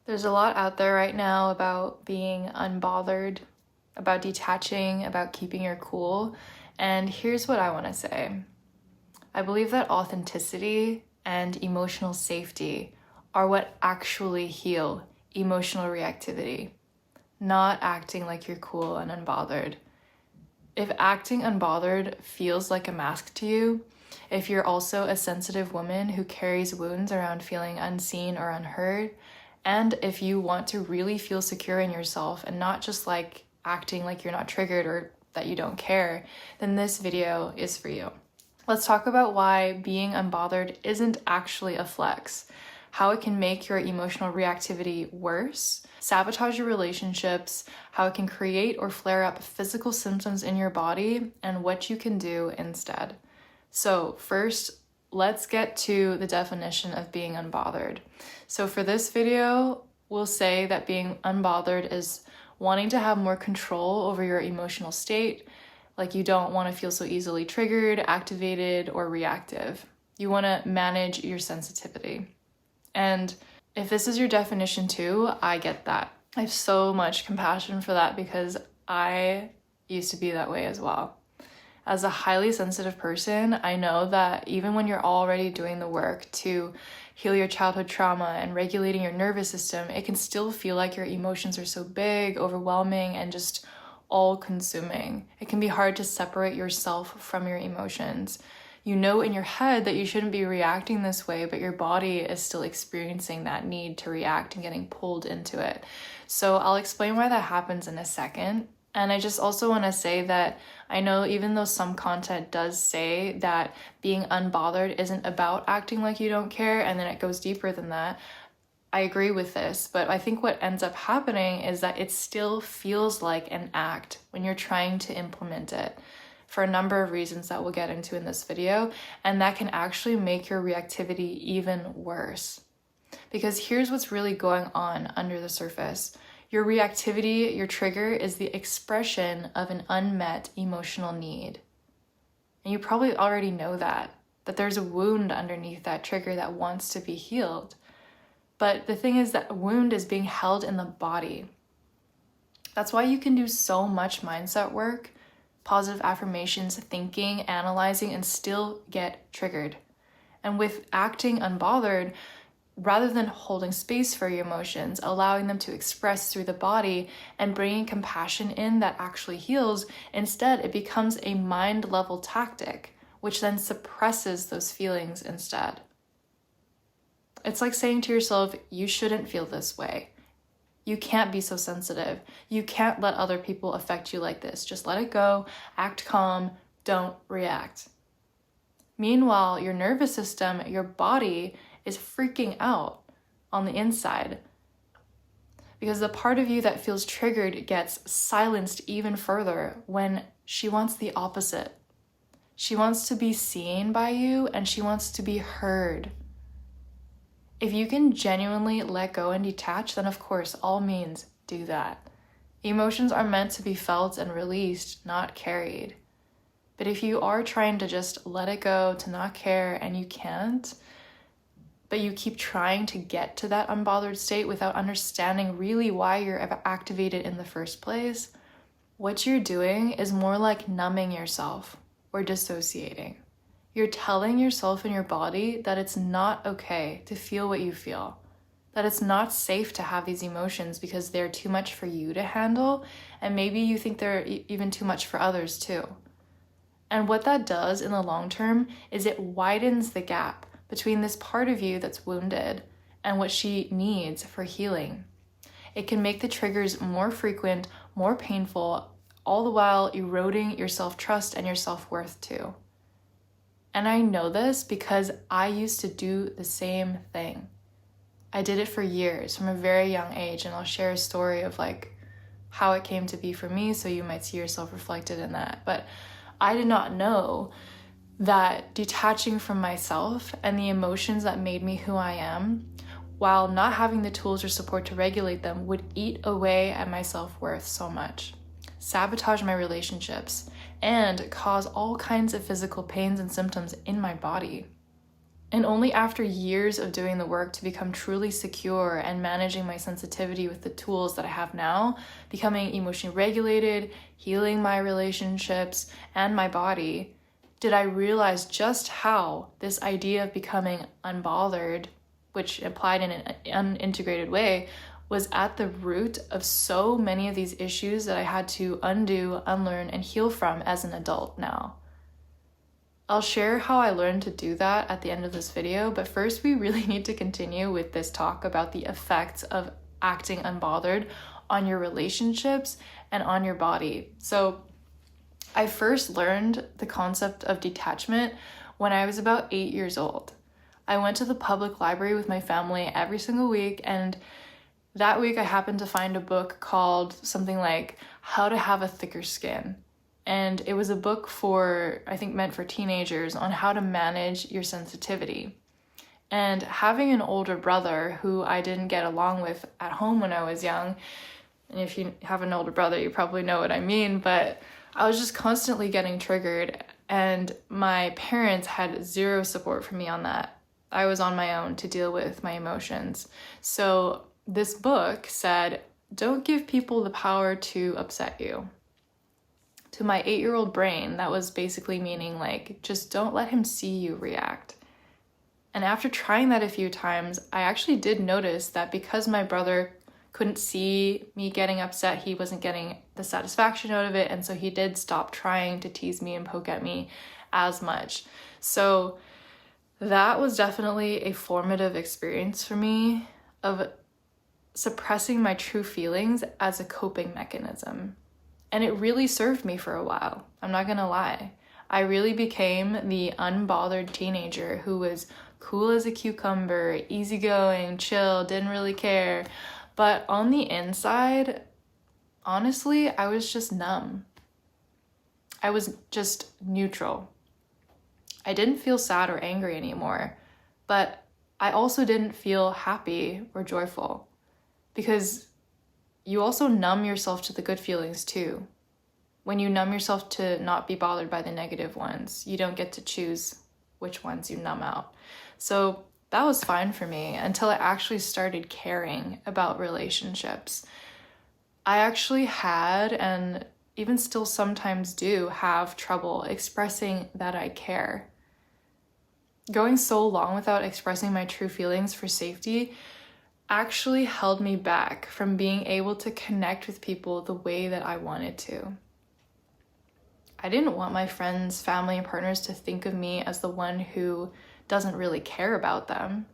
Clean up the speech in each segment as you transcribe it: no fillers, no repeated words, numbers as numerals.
There's a lot out there right now about being unbothered, about detaching, about keeping your cool. And here's what I want to say. I believe that authenticity and emotional safety are what actually heal emotional reactivity, not acting like you're cool and unbothered. If acting unbothered feels like a mask to you, if you're also a sensitive woman who carries wounds around feeling unseen or unheard, and if you want to really feel secure in yourself and not just like acting like you're not triggered or that you don't care, then this video is for you. Let's talk about why being unbothered isn't actually a flex, how it can make your emotional reactivity worse, sabotage your relationships, how it can create or flare up physical symptoms in your body, and what you can do instead. So first, let's get to the definition of being unbothered. So for this video, we'll say that being unbothered is wanting to have more control over your emotional state, like you don't want to feel so easily triggered, activated, or reactive. You want to manage your sensitivity. And if this is your definition too, I get that. I have so much compassion for that because I used to be that way as well. As a highly sensitive person, I know that even when you're already doing the work to heal your childhood trauma and regulating your nervous system, it can still feel like your emotions are so big, overwhelming, and just all-consuming. It can be hard to separate yourself from your emotions. You know in your head that you shouldn't be reacting this way, but your body is still experiencing that need to react and getting pulled into it. So I'll explain why that happens in a second. And I just also want to say that I know even though some content does say that being unbothered isn't about acting like you don't care, and then it goes deeper than that, I agree with this, but I think what ends up happening is that it still feels like an act when you're trying to implement it for a number of reasons that we'll get into in this video, and that can actually make your reactivity even worse. Because here's what's really going on under the surface. Your reactivity, your trigger, is the expression of an unmet emotional need. And you probably already know that there's a wound underneath that trigger that wants to be healed. But the thing is that a wound is being held in the body. That's why you can do so much mindset work, positive affirmations, thinking, analyzing, and still get triggered. And with acting unbothered, rather than holding space for your emotions, allowing them to express through the body and bringing compassion in that actually heals, instead it becomes a mind-level tactic, which then suppresses those feelings instead. It's like saying to yourself, you shouldn't feel this way. You can't be so sensitive. You can't let other people affect you like this. Just let it go, act calm, don't react. Meanwhile, your nervous system, your body is freaking out on the inside because the part of you that feels triggered gets silenced even further when she wants the opposite. She wants to be seen by you and she wants to be heard. If you can genuinely let go and detach, then of course, all means do that. Emotions are meant to be felt and released, not carried. But if you are trying to just let it go, to not care, and you can't, but you keep trying to get to that unbothered state without understanding really why you're activated in the first place, what you're doing is more like numbing yourself or dissociating. You're telling yourself and your body that it's not okay to feel what you feel, that it's not safe to have these emotions because they're too much for you to handle, and maybe you think they're even too much for others too. And what that does in the long term is it widens the gap between this part of you that's wounded and what she needs for healing. It can make the triggers more frequent, more painful, all the while eroding your self-trust and your self-worth too. And I know this because I used to do the same thing. I did it for years from a very young age, and I'll share a story of like how it came to be for me so you might see yourself reflected in that. But I did not know that detaching from myself and the emotions that made me who I am, while not having the tools or support to regulate them, would eat away at my self-worth so much, sabotage my relationships, and cause all kinds of physical pains and symptoms in my body. And only after years of doing the work to become truly secure and managing my sensitivity with the tools that I have now, becoming emotionally regulated, healing my relationships and my body, did I realize just how this idea of becoming unbothered, which applied in an unintegrated way, was at the root of so many of these issues that I had to undo, unlearn, and heal from as an adult now. I'll share how I learned to do that at the end of this video, but first we really need to continue with this talk about the effects of acting unbothered on your relationships and on your body. So I first learned the concept of detachment when I was about 8 years old. I went to the public library with my family every single week, and that week I happened to find a book called something like How to Have a Thicker Skin. And it was a book meant for teenagers on how to manage your sensitivity. And having an older brother who I didn't get along with at home when I was young, and if you have an older brother, you probably know what I mean, but I was just constantly getting triggered, and my parents had zero support for me on that. I was on my own to deal with my emotions. So this book said, don't give people the power to upset you. To my 8-year-old brain, that was basically meaning like, just don't let him see you react. And after trying that a few times, I actually did notice that because my brother couldn't see me getting upset, he wasn't getting the satisfaction out of it, and so he did stop trying to tease me and poke at me as much. So that was definitely a formative experience for me of suppressing my true feelings as a coping mechanism. And it really served me for a while. I'm not gonna lie. I really became the unbothered teenager who was cool as a cucumber, easygoing, chill, didn't really care. But on the inside, honestly, I was just numb. I was just neutral. I didn't feel sad or angry anymore, but I also didn't feel happy or joyful, because you also numb yourself to the good feelings too. When you numb yourself to not be bothered by the negative ones, you don't get to choose which ones you numb out. So that was fine for me until I actually started caring about relationships. I actually had, and even still sometimes do, have trouble expressing that I care. Going so long without expressing my true feelings for safety actually held me back from being able to connect with people the way that I wanted to. I didn't want my friends, family, and partners to think of me as the one who doesn't really care about them.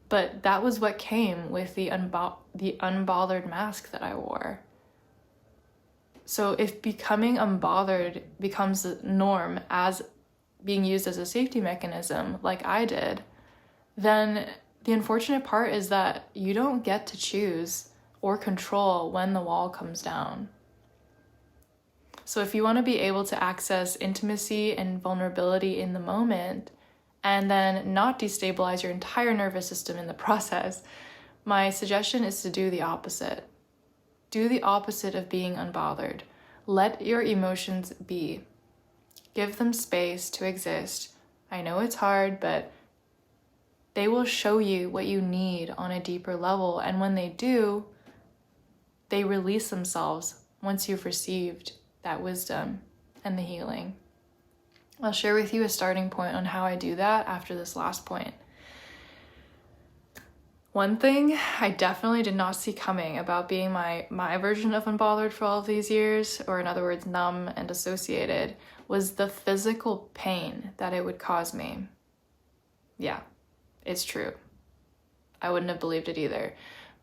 But that was what came with the unbothered mask that I wore. So if becoming unbothered becomes the norm as being used as a safety mechanism, like I did, then the unfortunate part is that you don't get to choose or control when the wall comes down. So if you want to be able to access intimacy and vulnerability in the moment, and then not destabilize your entire nervous system in the process, my suggestion is to do the opposite. Do the opposite of being unbothered. Let your emotions be. Give them space to exist. I know it's hard, but they will show you what you need on a deeper level. And when they do, they release themselves once you've received that wisdom and the healing. I'll share with you a starting point on how I do that after this last point. One thing I definitely did not see coming about being my version of unbothered for all of these years, or in other words, numb and dissociated, was the physical pain that it would cause me. Yeah, it's true. I wouldn't have believed it either.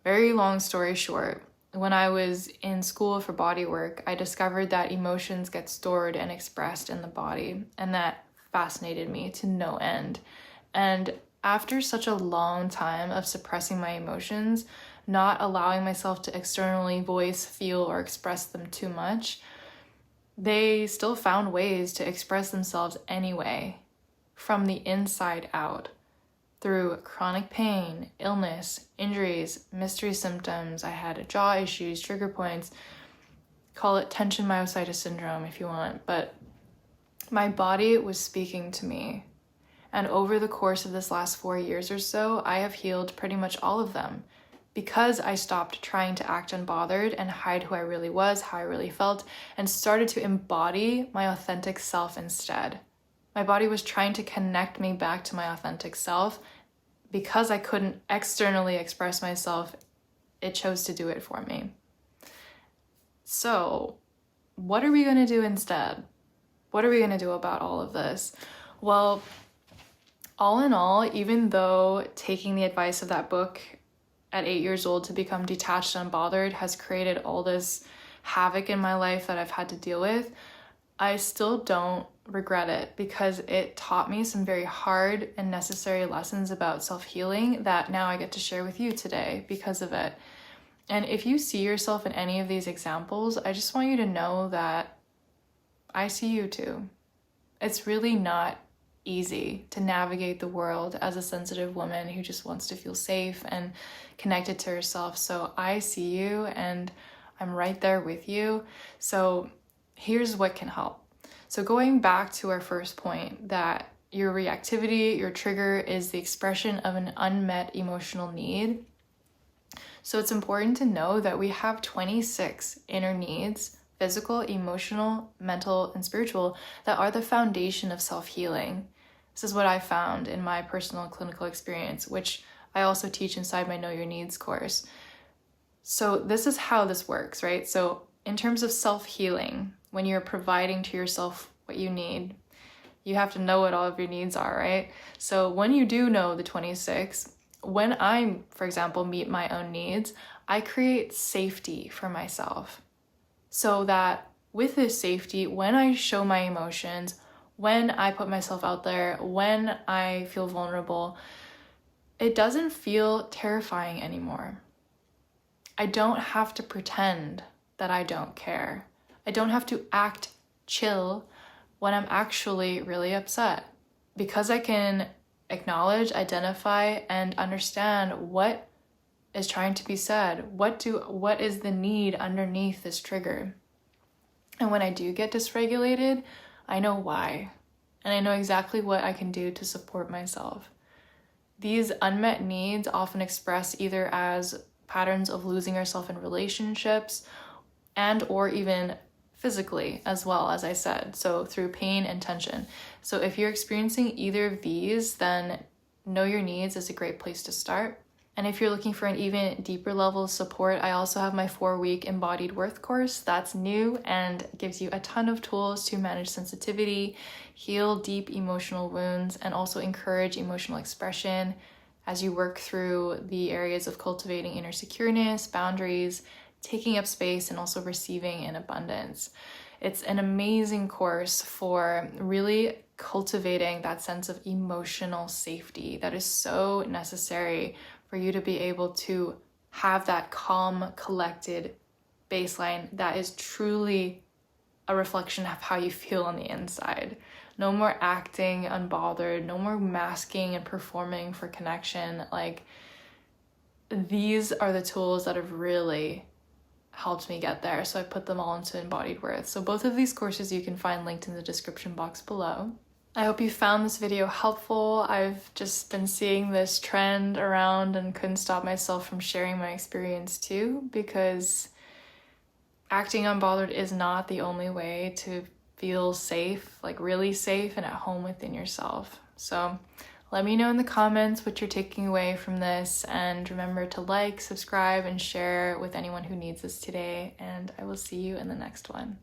Very long story short, when I was in school for body work, I discovered that emotions get stored and expressed in the body, and that fascinated me to no end. And after such a long time of suppressing my emotions, not allowing myself to externally voice, feel, or express them too much, they still found ways to express themselves anyway, from the inside out. Through chronic pain, illness, injuries, mystery symptoms. I had jaw issues, trigger points. Call it tension myositis syndrome if you want. But my body was speaking to me. And over the course of this last 4 years or so, I have healed pretty much all of them because I stopped trying to act unbothered and hide who I really was, how I really felt, and started to embody my authentic self instead. My body was trying to connect me back to my authentic self. Because I couldn't externally express myself, it chose to do it for me. So, what are we going to do instead? What are we going to do about all of this? Well, all in all, even though taking the advice of that book at 8 years old to become detached and unbothered has created all this havoc in my life that I've had to deal with, I still don't regret it because it taught me some very hard and necessary lessons about self-healing that now I get to share with you today because of it. And if you see yourself in any of these examples, I just want you to know that I see you too. It's really not easy to navigate the world as a sensitive woman who just wants to feel safe and connected to herself. So I see you and I'm right there with you. So here's what can help. So going back to our first point, that your reactivity, your trigger, is the expression of an unmet emotional need. So it's important to know that we have 26 inner needs, physical, emotional, mental, and spiritual, that are the foundation of self-healing. This is what I found in my personal clinical experience, which I also teach inside my Know Your Needs course. So this is how this works, right? So in terms of self-healing, when you're providing to yourself what you need, you have to know what all of your needs are, right? So when you do know the 26, when I, for example, meet my own needs, I create safety for myself so that with this safety, when I show my emotions, when I put myself out there, when I feel vulnerable, it doesn't feel terrifying anymore. I don't have to pretend that I don't care. I don't have to act chill when I'm actually really upset, because I can acknowledge, identify, and understand what is trying to be said. What is the need underneath this trigger? And when I do get dysregulated, I know why, and I know exactly what I can do to support myself. These unmet needs often express either as patterns of losing ourselves in relationships and or even physically as well, as I said, so through pain and tension. So if you're experiencing either of these, then Know Your Needs is a great place to start. And if you're looking for an even deeper level of support, I also have my 4-week Embodied Worth course that's new and gives you a ton of tools to manage sensitivity, heal deep emotional wounds, and also encourage emotional expression as you work through the areas of cultivating inner secureness, boundaries, taking up space, and also receiving in abundance. It's an amazing course for really cultivating that sense of emotional safety that is so necessary for you to be able to have that calm, collected baseline that is truly a reflection of how you feel on the inside. No more acting unbothered, no more masking and performing for connection. Like, these are the tools that have really helped me get there. So I put them all into Embodied Worth. So both of these courses you can find linked in the description box below. I hope you found this video helpful. I've just been seeing this trend around and couldn't stop myself from sharing my experience too, because acting unbothered is not the only way to feel safe, like really safe and at home within yourself. So let me know in the comments what you're taking away from this, and remember to like, subscribe, and share with anyone who needs this today, and I will see you in the next one.